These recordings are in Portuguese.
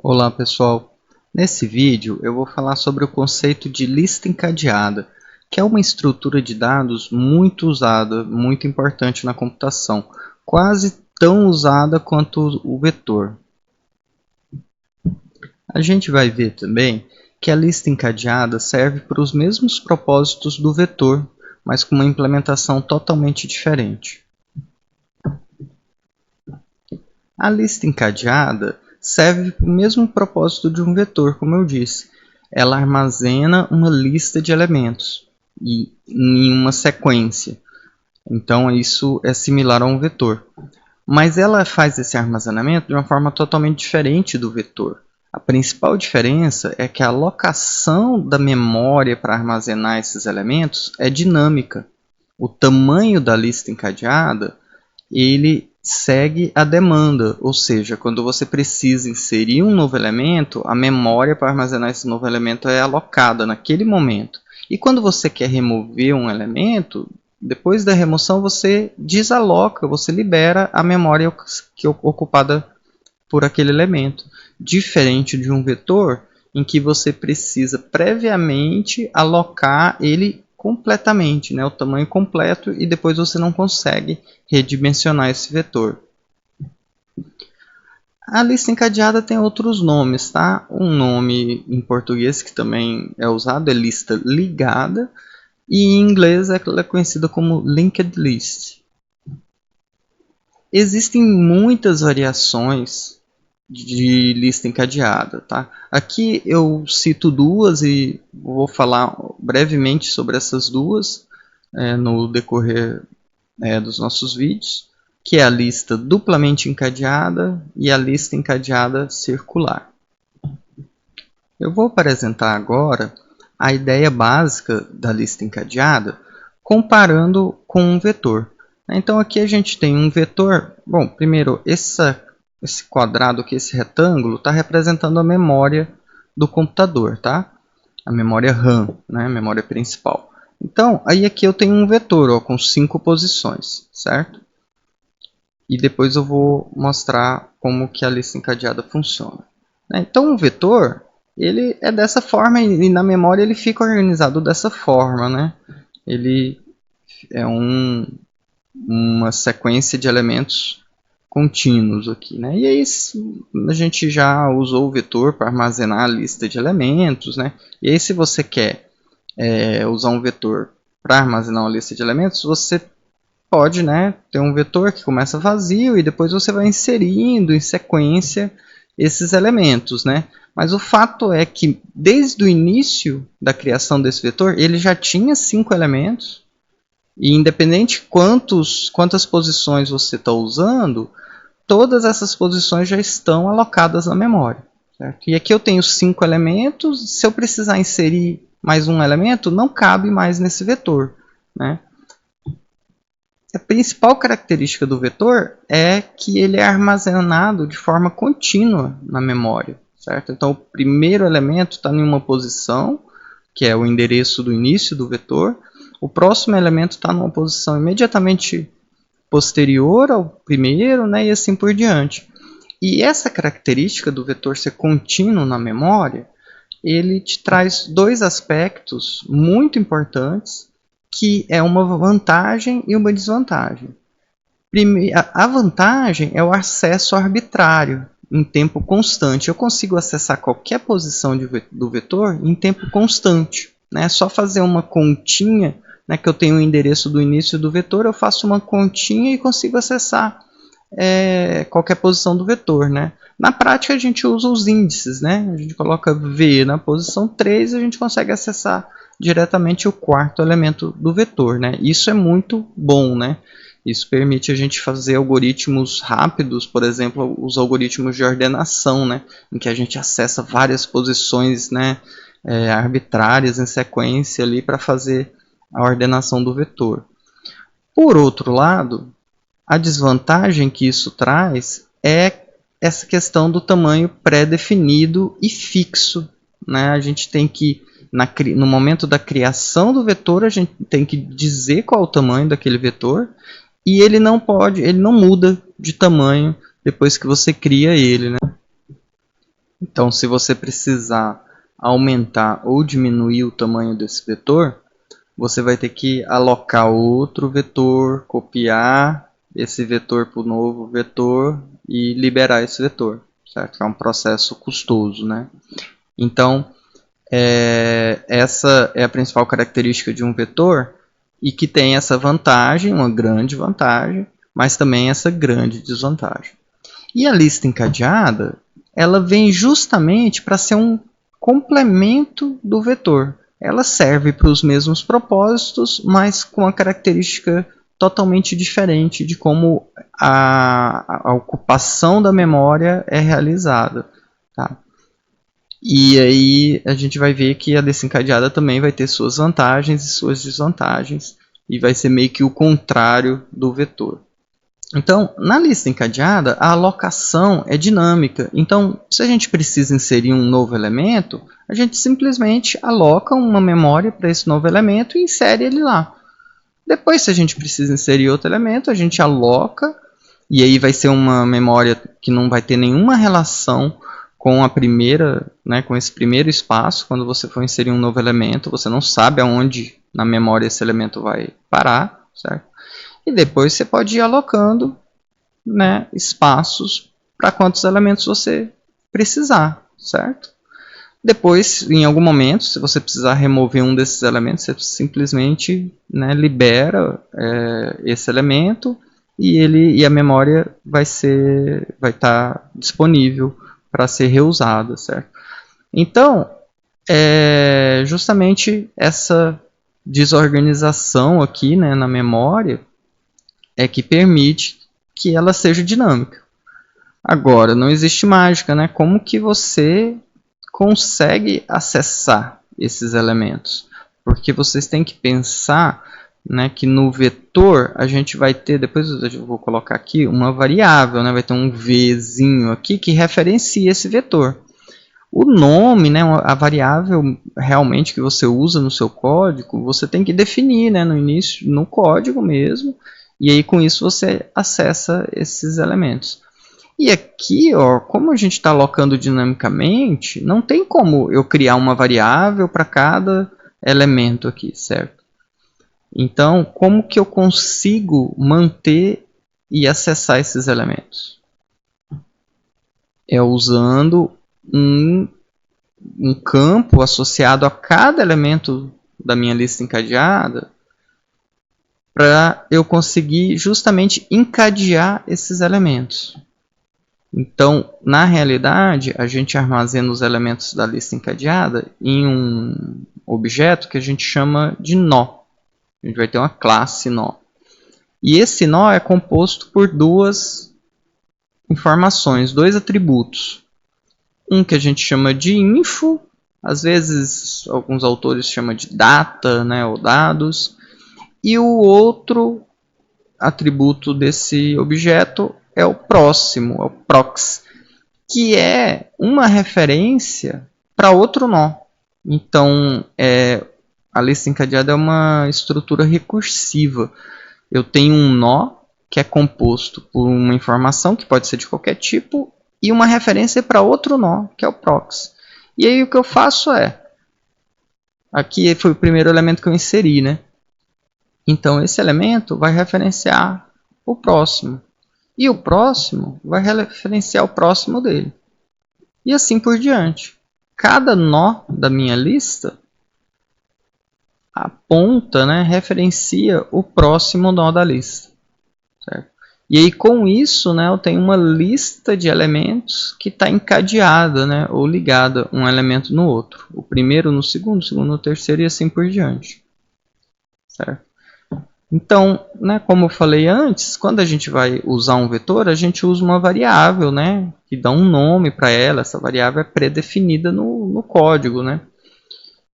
Olá pessoal, nesse vídeo eu vou falar sobre o conceito de lista encadeada, que é uma estrutura de dados muito usada, muito importante na computação, quase tão usada quanto o vetor. A gente vai ver também que a lista encadeada serve para os mesmos propósitos do vetor, mas com uma implementação totalmente diferente. A lista encadeada serve para o mesmo propósito de um vetor, como eu disse. Ela armazena uma lista de elementos em uma sequência. Então, isso é similar a um vetor. Mas ela faz esse armazenamento de uma forma totalmente diferente do vetor. A principal diferença é que a alocação da memória para armazenar esses elementos é dinâmica. O tamanho da lista encadeada ele segue a demanda, ou seja, quando você precisa inserir um novo elemento, a memória para armazenar esse novo elemento é alocada naquele momento. E quando você quer remover um elemento, depois da remoção você desaloca, você libera a memória que é ocupada por aquele elemento. Diferente de um vetor, em que você precisa previamente alocar ele completamente, né, o tamanho completo, e depois você não consegue redimensionar esse vetor. A lista encadeada tem outros nomes, tá? Um nome em português que também é usado é lista ligada, e em inglês ela é conhecida como linked list. Existem muitas variações de lista encadeada, tá? Aqui eu cito duas e vou falar brevemente sobre essas duas no decorrer dos nossos vídeos, que é a lista duplamente encadeada e a lista encadeada circular. Eu vou apresentar agora a ideia básica da lista encadeada comparando com um vetor. Então aqui a gente tem um vetor, bom, primeiro esse quadrado aqui, esse retângulo, está representando a memória do computador, tá? A memória RAM, né? A memória principal. Então, aí aqui eu tenho um vetor ó, com 5 posições, certo? E depois eu vou mostrar como que a lista encadeada funciona. Então, o vetor, ele é dessa forma e na memória ele fica organizado dessa forma, né? Ele é uma sequência de elementos contínuos aqui, né? E aí a gente já usou o vetor para armazenar a lista de elementos, né? E aí se você quer usar um vetor para armazenar uma lista de elementos, você pode, né, ter um vetor que começa vazio e depois você vai inserindo em sequência esses elementos, né? Mas o fato é que desde o início da criação desse vetor, ele já tinha 5 elementos e independente quantas posições você está usando, todas essas posições já estão alocadas na memória. Certo? E aqui eu tenho 5 elementos, se eu precisar inserir mais um elemento, não cabe mais nesse vetor. Né? A principal característica do vetor é que ele é armazenado de forma contínua na memória. Certo? Então o primeiro elemento está em uma posição, que é o endereço do início do vetor, o próximo elemento está numa posição imediatamente posterior ao primeiro, né, e assim por diante. E essa característica do vetor ser contínuo na memória, ele te traz dois aspectos muito importantes, que é uma vantagem e uma desvantagem. A vantagem é o acesso arbitrário em tempo constante. Eu consigo acessar qualquer posição do vetor em tempo constante. É só fazer uma continha, né, que eu tenho o endereço do início do vetor, eu faço uma continha e consigo acessar qualquer posição do vetor. Né? Na prática a gente usa os índices, né? A gente coloca V na posição 3 e a gente consegue acessar diretamente o quarto elemento do vetor. Né? Isso é muito bom, né? Isso permite a gente fazer algoritmos rápidos, por exemplo, os algoritmos de ordenação, né? Em que a gente acessa várias posições, né, arbitrárias em sequência ali para fazer a ordenação do vetor. Por outro lado, a desvantagem que isso traz é essa questão do tamanho pré-definido e fixo. Né? A gente tem que, no momento da criação do vetor, a gente tem que dizer qual é o tamanho daquele vetor, e ele não muda de tamanho depois que você cria ele. Né? Então, se você precisar aumentar ou diminuir o tamanho desse vetor, você vai ter que alocar outro vetor, copiar esse vetor para o novo vetor e liberar esse vetor, certo? É um processo custoso, né? Então, essa é a principal característica de um vetor e que tem essa vantagem, uma grande vantagem, mas também essa grande desvantagem. E a lista encadeada, ela vem justamente para ser um complemento do vetor. Ela serve para os mesmos propósitos, mas com a característica totalmente diferente de como a ocupação da memória é realizada. Tá? E aí a gente vai ver que a lista encadeada também vai ter suas vantagens e suas desvantagens, e vai ser meio que o contrário do vetor. Então, na lista encadeada, a alocação é dinâmica. Então, se a gente precisa inserir um novo elemento, a gente simplesmente aloca uma memória para esse novo elemento e insere ele lá. Depois, se a gente precisa inserir outro elemento, a gente aloca, e aí vai ser uma memória que não vai ter nenhuma relação com a primeira, né, com esse primeiro espaço. Quando você for inserir um novo elemento, você não sabe aonde na memória esse elemento vai parar, certo? E depois você pode ir alocando, né, espaços para quantos elementos você precisar, certo? Depois, em algum momento, se você precisar remover um desses elementos, você simplesmente, né, libera esse elemento e a memória vai estar disponível para ser reusada, certo? Então, justamente essa desorganização aqui, né, na memória é que permite que ela seja dinâmica. Agora, não existe mágica, né? Como que você consegue acessar esses elementos? Porque vocês têm que pensar, né, que no vetor a gente vai ter, depois eu vou colocar aqui, uma variável, né? Vai ter um Vzinho aqui que referencia esse vetor. O nome, né, a variável realmente que você usa no seu código, você tem que definir, né, no início, no código mesmo, e aí com isso você acessa esses elementos. E aqui, ó, como a gente está alocando dinamicamente, não tem como eu criar uma variável para cada elemento aqui, certo? Então, como que eu consigo manter e acessar esses elementos? É usando um campo associado a cada elemento da minha lista encadeada para eu conseguir justamente encadear esses elementos. Então, na realidade, a gente armazena os elementos da lista encadeada em um objeto que a gente chama de nó. A gente vai ter uma classe nó. E esse nó é composto por duas informações, dois atributos. Um que a gente chama de info, às vezes alguns autores chamam de data, né, ou dados. E o outro atributo desse objeto é o próximo, é o prox, que é uma referência para outro nó. Então, a lista encadeada é uma estrutura recursiva. Eu tenho um nó que é composto por uma informação, que pode ser de qualquer tipo, e uma referência para outro nó, que é o prox. E aí o que eu faço aqui foi o primeiro elemento que eu inseri, né? Então, esse elemento vai referenciar o próximo. E o próximo vai referenciar o próximo dele. E assim por diante. Cada nó da minha lista aponta, né, referencia o próximo nó da lista. Certo? E aí, com isso, né, eu tenho uma lista de elementos que está encadeada, né, ou ligada um elemento no outro. O primeiro no segundo, o segundo no terceiro e assim por diante. Certo? Então, né, como eu falei antes, quando a gente vai usar um vetor, a gente usa uma variável, né, que dá um nome para ela. Essa variável é pré-definida no código, né,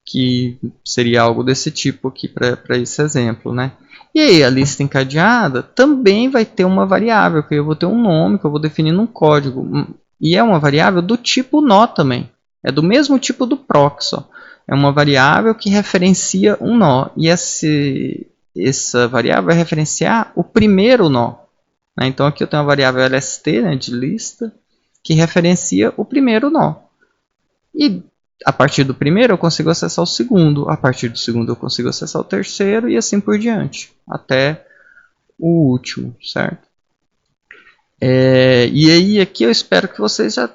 que seria algo desse tipo aqui para esse exemplo. Né. E aí, a lista encadeada também vai ter uma variável, que eu vou ter um nome, que eu vou definir no código. E é uma variável do tipo nó também. É do mesmo tipo do prox. Ó. É uma variável que referencia um nó. E essa variável vai referenciar o primeiro nó. Né? Então aqui eu tenho a variável lst, né, de lista, que referencia o primeiro nó. E a partir do primeiro eu consigo acessar o segundo, a partir do segundo eu consigo acessar o terceiro e assim por diante, até o último, certo? E aí aqui eu espero que vocês já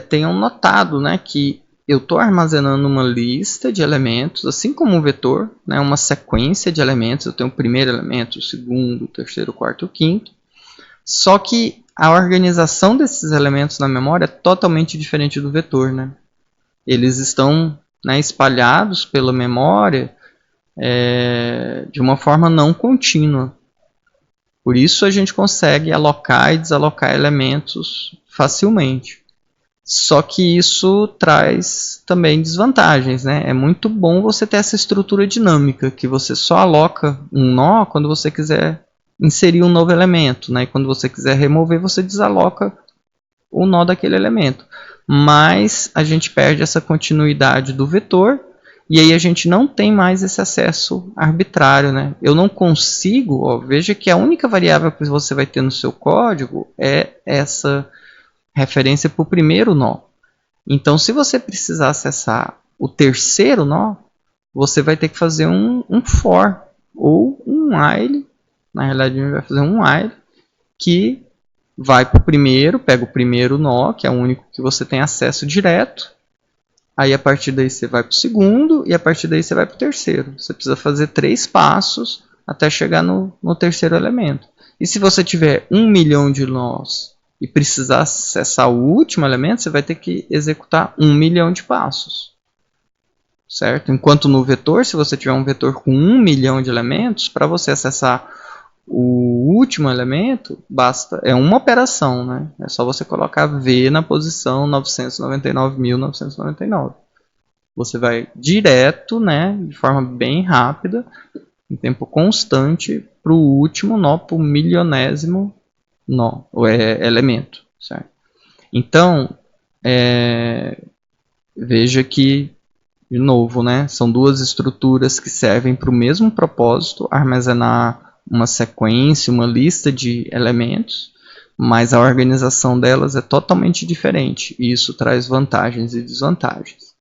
tenham notado, né, que eu estou armazenando uma lista de elementos, assim como um vetor, né, uma sequência de elementos. Eu tenho o primeiro elemento, o segundo, o terceiro, o quarto e o quinto. Só que a organização desses elementos na memória é totalmente diferente do vetor, né? Eles estão, né, espalhados pela memória de uma forma não contínua. Por isso a gente consegue alocar e desalocar elementos facilmente. Só que isso traz também desvantagens, né? É muito bom você ter essa estrutura dinâmica, que você só aloca um nó quando você quiser inserir um novo elemento, né? E quando você quiser remover, você desaloca o nó daquele elemento. Mas a gente perde essa continuidade do vetor e aí a gente não tem mais esse acesso arbitrário, né? Eu não consigo, veja que a única variável que você vai ter no seu código é essa referência para o primeiro nó. Então, se você precisar acessar o terceiro nó, você vai ter que fazer um for ou um while. Na realidade, a gente vai fazer um while que vai para o primeiro, pega o primeiro nó, que é o único que você tem acesso direto. Aí, a partir daí, você vai para o segundo e a partir daí você vai para o terceiro. Você precisa fazer 3 passos até chegar no terceiro elemento. E se você tiver 1 milhão de nós e precisar acessar o último elemento, você vai ter que executar 1 milhão de passos. Certo? Enquanto no vetor, se você tiver um vetor com 1 milhão de elementos, para você acessar o último elemento, é uma operação, né? É só você colocar V na posição 999.999. Você vai direto, né, de forma bem rápida, em tempo constante, para o último nó, para o milionésimo nó, elemento. Certo? Então, veja que, de novo, né, são duas estruturas que servem para o mesmo propósito, armazenar uma sequência, uma lista de elementos, mas a organização delas é totalmente diferente, e isso traz vantagens e desvantagens.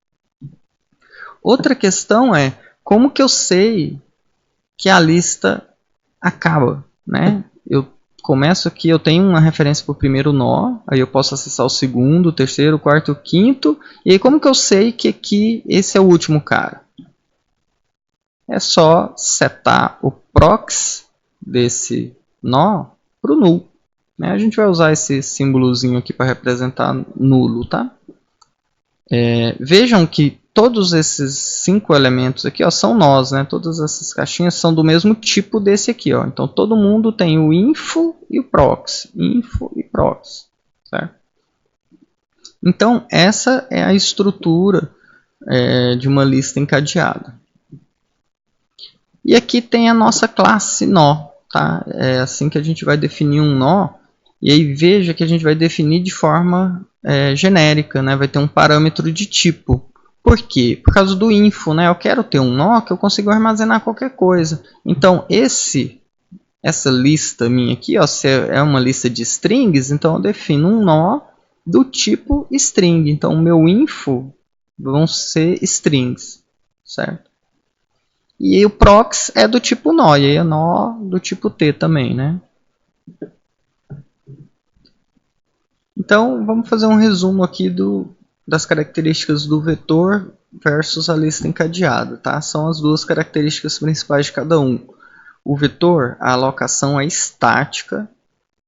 Outra questão é, como que eu sei que a lista acaba, né? Eu começo aqui, eu tenho uma referência para o primeiro nó, aí eu posso acessar o segundo, o terceiro, o quarto, o quinto, e aí como que eu sei que aqui esse é o último cara? É só setar o prox desse nó para o null. Né? A gente vai usar esse símbolozinho aqui para representar nulo, tá? Vejam que todos esses 5 elementos aqui, ó, são nós, né? Todas essas caixinhas são do mesmo tipo desse aqui, ó. Então todo mundo tem o info e o prox, info e prox, certo? Então essa é a estrutura de uma lista encadeada. E aqui tem a nossa classe nó, tá? É assim que a gente vai definir um nó. E aí veja que a gente vai definir de forma genérica, né? Vai ter um parâmetro de tipo. Por quê? Por causa do info, né? Eu quero ter um nó que eu consiga armazenar qualquer coisa. Então essa lista minha aqui, ó, se é uma lista de strings, então eu defino um nó do tipo string. Então o meu info vão ser strings, certo? E o prox é do tipo nó, e aí é nó do tipo T também, né? Então, vamos fazer um resumo aqui das características do vetor versus a lista encadeada, tá? São as duas características principais de cada um. O vetor, a alocação é estática,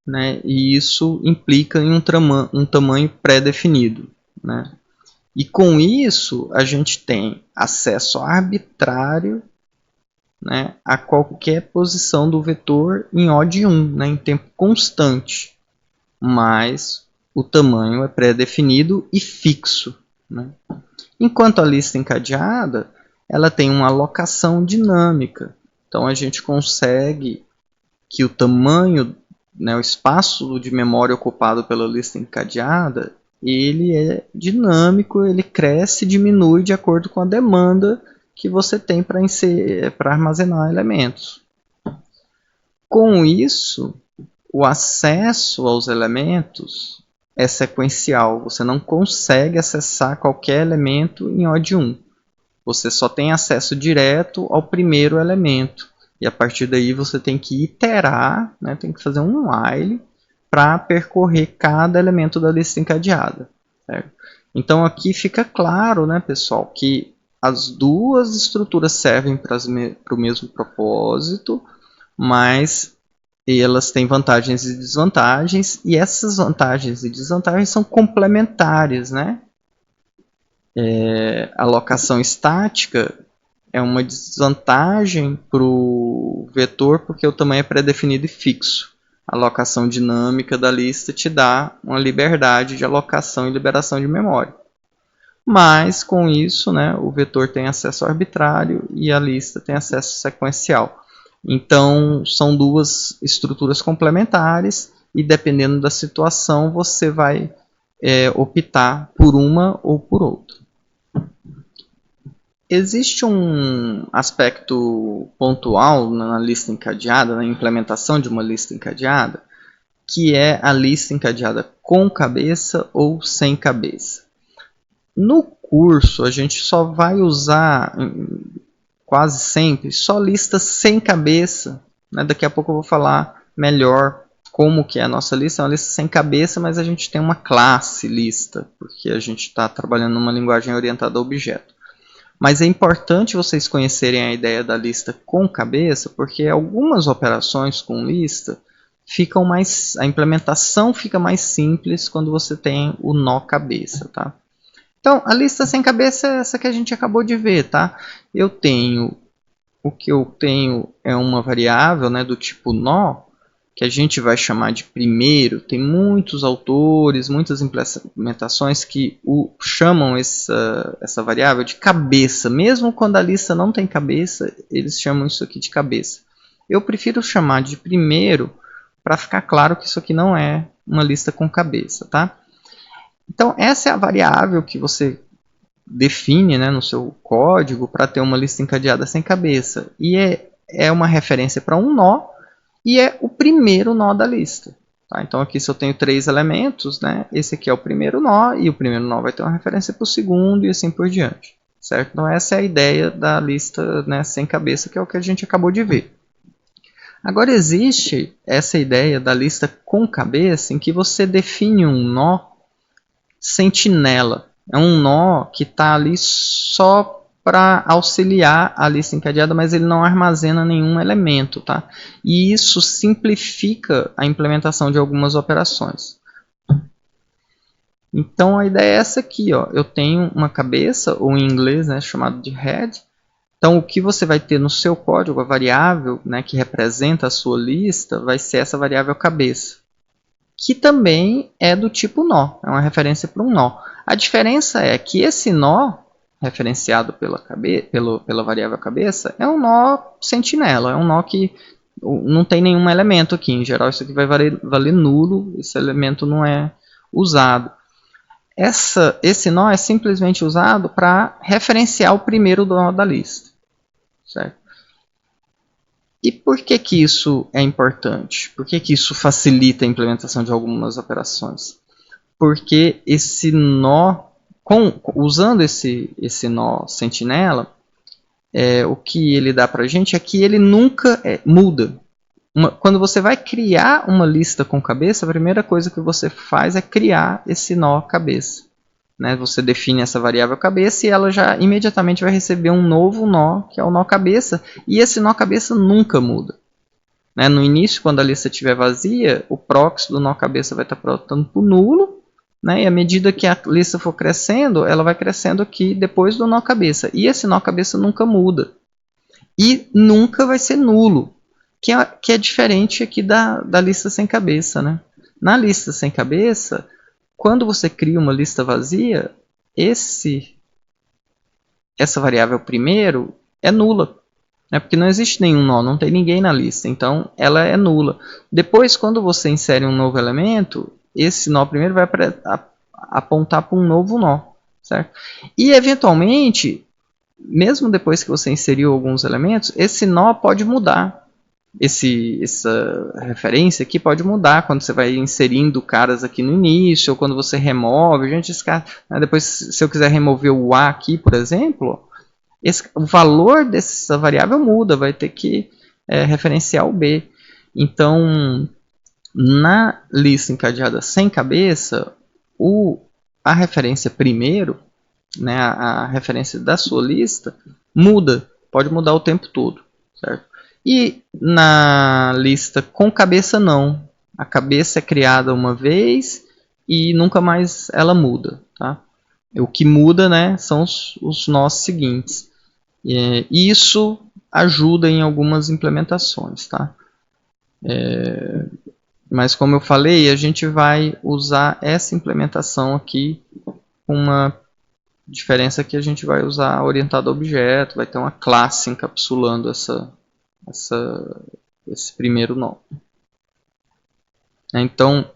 né? E isso implica em um tamanho pré-definido, né? E com isso, a gente tem acesso arbitrário, né, a qualquer posição do vetor em O de 1, né, em tempo constante. Mas o tamanho é pré-definido e fixo. Né? Enquanto a lista encadeada, ela tem uma alocação dinâmica. Então a gente consegue que o tamanho, né, o espaço de memória ocupado pela lista encadeada, ele é dinâmico, ele cresce e diminui de acordo com a demanda que você tem para armazenar elementos. Com isso, o acesso aos elementos é sequencial. Você não consegue acessar qualquer elemento em odd 1. Você só tem acesso direto ao primeiro elemento. E a partir daí você tem que iterar, né, tem que fazer um while para percorrer cada elemento da lista encadeada. Certo? Então aqui fica claro, né, pessoal, que as duas estruturas servem para o mesmo propósito, mas elas têm vantagens e desvantagens, e essas vantagens e desvantagens são complementares, né? A alocação estática é uma desvantagem para o vetor porque o tamanho é pré-definido e fixo. A alocação dinâmica da lista te dá uma liberdade de alocação e liberação de memória. Mas com isso, né, o vetor tem acesso arbitrário e a lista tem acesso sequencial. Então são duas estruturas complementares e dependendo da situação você vai optar por uma ou por outra. Existe um aspecto pontual na lista encadeada, na implementação de uma lista encadeada, que é a lista encadeada com cabeça ou sem cabeça. No curso, a gente só vai usar, quase sempre, só listas sem cabeça. Né? Daqui a pouco eu vou falar melhor como que é a nossa lista. É uma lista sem cabeça, mas a gente tem uma classe lista, porque a gente está trabalhando numa linguagem orientada a objeto. Mas é importante vocês conhecerem a ideia da lista com cabeça, porque algumas operações com lista ficam mais, a implementação fica mais simples quando você tem o nó cabeça, tá? Então, a lista sem cabeça é essa que a gente acabou de ver, tá? O que eu tenho é uma variável, né, do tipo nó, que a gente vai chamar de primeiro. Tem muitos autores, muitas implementações que chamam essa variável de cabeça. Mesmo quando a lista não tem cabeça, eles chamam isso aqui de cabeça. Eu prefiro chamar de primeiro para ficar claro que isso aqui não é uma lista com cabeça, tá? Então, essa é a variável que você define, né, no seu código para ter uma lista encadeada sem cabeça. E é uma referência para um nó e é o primeiro nó da lista. Tá? Então, aqui se eu tenho 3 elementos, né, esse aqui é o primeiro nó e o primeiro nó vai ter uma referência para o segundo e assim por diante. Certo? Então, essa é a ideia da lista, né, sem cabeça, que é o que a gente acabou de ver. Agora, existe essa ideia da lista com cabeça em que você define um nó sentinela. É um nó que está ali só para auxiliar a lista encadeada, mas ele não armazena nenhum elemento. Tá? E isso simplifica a implementação de algumas operações. Então a ideia é essa aqui. Ó. Eu tenho uma cabeça, ou em inglês, né, chamado de head. Então o que você vai ter no seu código, a variável, né, que representa a sua lista, vai ser essa variável cabeça, que também é do tipo nó, é uma referência para um nó. A diferença é que esse nó, referenciado pela variável cabeça, é um nó sentinela, é um nó que não tem nenhum elemento aqui. Em geral, isso aqui vai valer nulo, esse elemento não é usado. Esse nó é simplesmente usado para referenciar o primeiro nó da lista. Certo? E por que que isso é importante? Por que que isso facilita a implementação de algumas operações? Porque esse nó, usando esse nó sentinela, o que ele dá para a gente é que ele nunca muda. Quando você vai criar uma lista com cabeça, a primeira coisa que você faz é criar esse nó cabeça. Né? Você define essa variável cabeça e ela já imediatamente vai receber um novo nó, que é o nó cabeça, e esse nó cabeça nunca muda. Né? No início, quando a lista estiver vazia, o proxy do nó cabeça vai estar protando por nulo, né? E à medida que a lista for crescendo, ela vai crescendo aqui depois do nó cabeça. E esse nó cabeça nunca muda. E nunca vai ser nulo, que é diferente aqui da lista sem cabeça. Né? Na lista sem cabeça, quando você cria uma lista vazia, essa variável primeiro é nula. Né? Porque não existe nenhum nó, não tem ninguém na lista. Então, ela é nula. Depois, quando você insere um novo elemento, esse nó primeiro vai apontar para um novo nó. Certo? E, eventualmente, mesmo depois que você inseriu alguns elementos, esse nó pode mudar. essa referência aqui pode mudar quando você vai inserindo caras aqui no início, ou quando você remove. Gente, esse cara, né, depois, se eu quiser remover o A aqui, por exemplo, o valor dessa variável muda, vai ter que referenciar o B. Então, na lista encadeada sem cabeça, a referência primeiro, né, a referência da sua lista, muda, pode mudar o tempo todo, certo? E na lista com cabeça não. A cabeça é criada uma vez e nunca mais ela muda, tá? O que muda, né, são os nós seguintes. Isso ajuda em algumas implementações, tá? Mas como eu falei, a gente vai usar essa implementação aqui com uma diferença que a gente vai usar orientado a objeto, vai ter uma classe encapsulando esse primeiro nó. Então,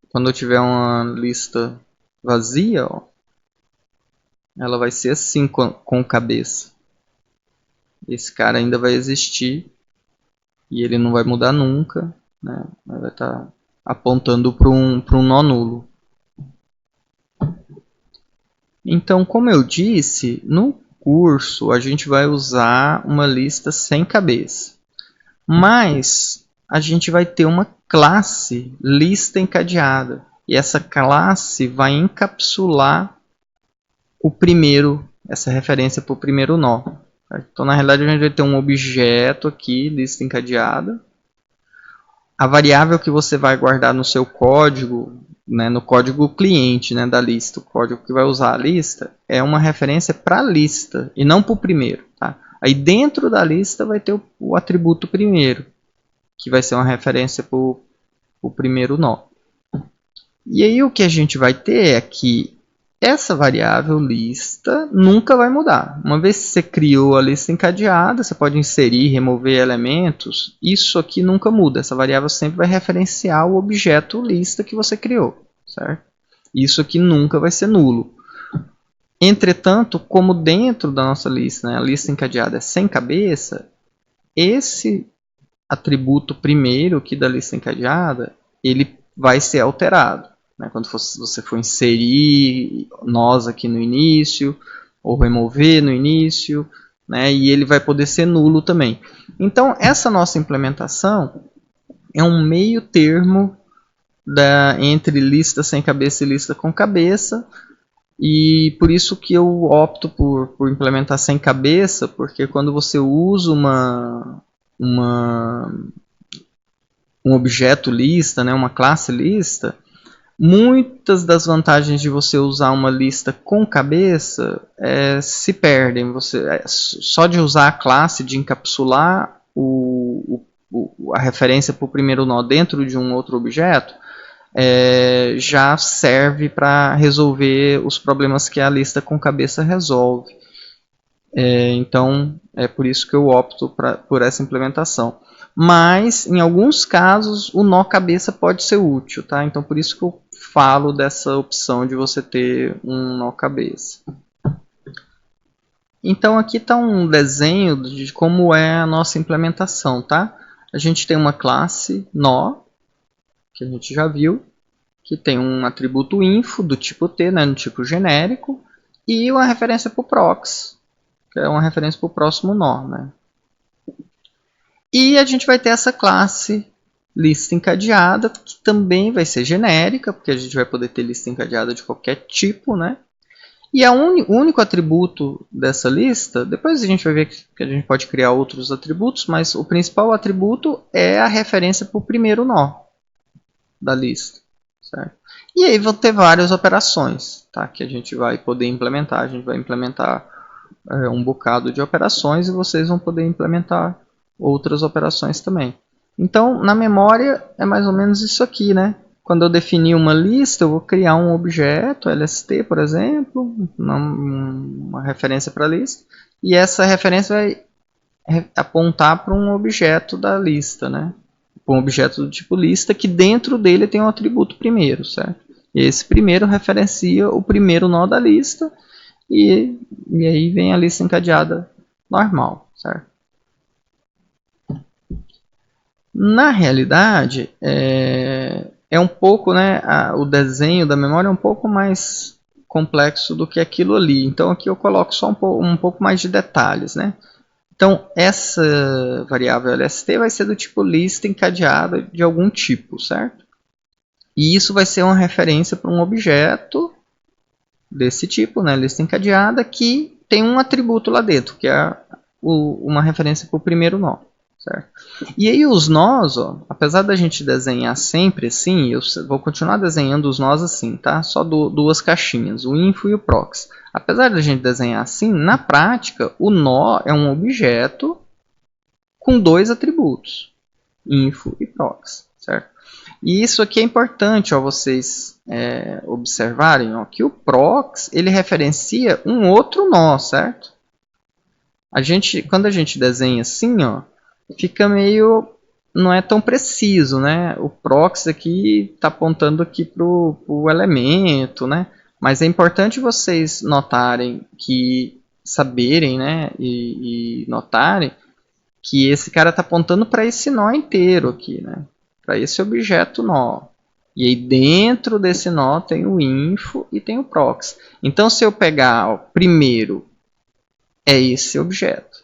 quando eu tiver uma lista vazia, ó, ela vai ser assim com cabeça. Esse cara ainda vai existir e ele não vai mudar nunca, né? Vai estar apontando para um nó nulo. Então, como eu disse, no curso a gente vai usar uma lista sem cabeça. Mas a gente vai ter uma classe lista encadeada. E essa classe vai encapsular essa referência para o primeiro nó. Então, na realidade, a gente vai ter um objeto aqui, lista encadeada. A variável que você vai guardar no seu código, né, no código cliente, né, da lista, o código que vai usar a lista, é uma referência para a lista e não para o primeiro. Tá? Aí dentro da lista vai ter o atributo primeiro, que vai ser uma referência para o primeiro nó. E aí o que a gente vai ter é que essa variável lista nunca vai mudar. Uma vez que você criou a lista encadeada, você pode inserir, remover elementos. Isso aqui nunca muda. Essa variável sempre vai referenciar o objeto lista que você criou, certo? Isso aqui nunca vai ser nulo. Entretanto, como dentro da nossa lista, né, a lista encadeada é sem cabeça, esse atributo primeiro aqui da lista encadeada, ele vai ser alterado. Quando você for inserir nós aqui no início, ou remover no início, né, e ele vai poder ser nulo também. Então, essa nossa implementação é um meio termo entre lista sem cabeça e lista com cabeça, e por isso que eu opto por implementar sem cabeça, porque quando você usa um objeto lista, né, uma classe lista, muitas das vantagens de você usar uma lista com cabeça se perdem. Só de usar a classe, de encapsular a referência para o primeiro nó dentro de um outro objeto, já serve para resolver os problemas que a lista com cabeça resolve. Então, é por isso que eu opto por essa implementação. Mas, em alguns casos, o nó cabeça pode ser útil, tá? Então, por isso que eu falo dessa opção de você ter um nó cabeça. Então, aqui está um desenho de como é a nossa implementação, tá? A gente tem uma classe nó, que a gente já viu, que tem um atributo info do tipo T, né, no tipo genérico, e uma referência para o prox, que é uma referência para o próximo nó, né? E a gente vai ter essa classe lista encadeada, que também vai ser genérica, porque a gente vai poder ter lista encadeada de qualquer tipo, né? E o único atributo dessa lista, depois a gente vai ver que a gente pode criar outros atributos, mas o principal atributo é a referência para o primeiro nó da lista, certo? E aí vão ter várias operações, tá? Que a gente vai poder implementar. A gente vai implementar um bocado de operações e vocês vão poder implementar outras operações também. Então, na memória é mais ou menos isso aqui, né? Quando eu definir uma lista, eu vou criar um objeto, LST, por exemplo, uma referência para a lista, e essa referência vai apontar para um objeto da lista, né? Um objeto do tipo lista, que dentro dele tem um atributo primeiro, certo? E esse primeiro referencia o primeiro nó da lista, e aí vem a lista encadeada normal, certo? Na realidade, é um pouco, né, o desenho da memória é um pouco mais complexo do que aquilo ali. Então aqui eu coloco só um pouco mais de detalhes, né? Então essa variável LST vai ser do tipo lista encadeada de algum tipo, certo? E isso vai ser uma referência para um objeto desse tipo, né, lista encadeada, que tem um atributo lá dentro, que é uma referência para o primeiro nó. Certo? E aí os nós, ó, apesar da gente desenhar sempre assim, eu vou continuar desenhando os nós assim, tá? Só duas caixinhas, o info e o prox. Apesar da gente desenhar assim, na prática, o nó é um objeto com dois atributos, info e prox, certo? E isso aqui é importante, ó, vocês observarem, ó, que o prox ele referencia um outro nó, certo? Quando a gente desenha assim, ó, fica meio, não é tão preciso, né? O prox aqui está apontando aqui para o elemento, né? Mas é importante vocês notarem saberem, né? E notarem que esse cara está apontando para esse nó inteiro aqui, né? Para esse objeto nó. E aí dentro desse nó tem o info e tem o prox. Então se eu pegar o primeiro é esse objeto.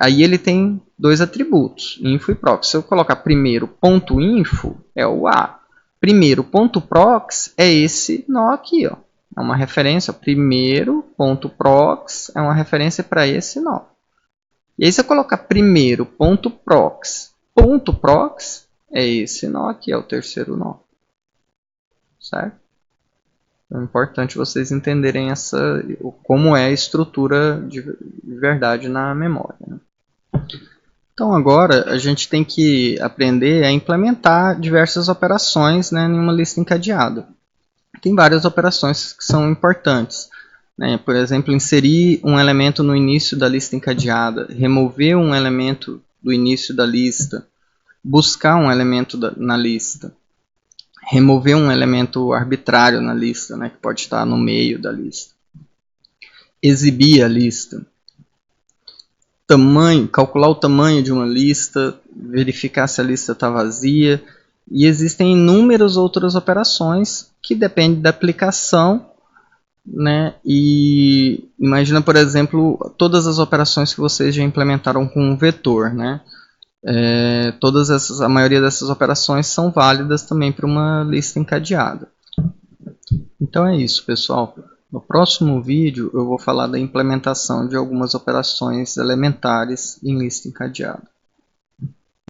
Aí ele tem dois atributos, info e prox. Se eu colocar primeiro ponto .info, é o A. Primeiro ponto .prox é esse nó aqui, ó. É uma referência, primeiro ponto .prox é uma referência para esse nó. E aí se eu colocar primeiro ponto .prox é esse nó aqui, é o terceiro nó. Certo? É importante vocês entenderem como é a estrutura de verdade na memória, né? Então agora a gente tem que aprender a implementar diversas operações, né, em uma lista encadeada. Tem várias operações que são importantes, né? Por exemplo, inserir um elemento no início da lista encadeada, remover um elemento do início da lista, buscar um elemento na lista, remover um elemento arbitrário na lista, né, que pode estar no meio da lista, exibir a lista, calcular o tamanho de uma lista, verificar se a lista está vazia, e existem inúmeras outras operações que dependem da aplicação, né? E imagina, por exemplo, todas as operações que vocês já implementaram com um vetor, né? A maioria dessas operações são válidas também para uma lista encadeada. Então é isso, pessoal. No próximo vídeo eu vou falar da implementação de algumas operações elementares em lista encadeada.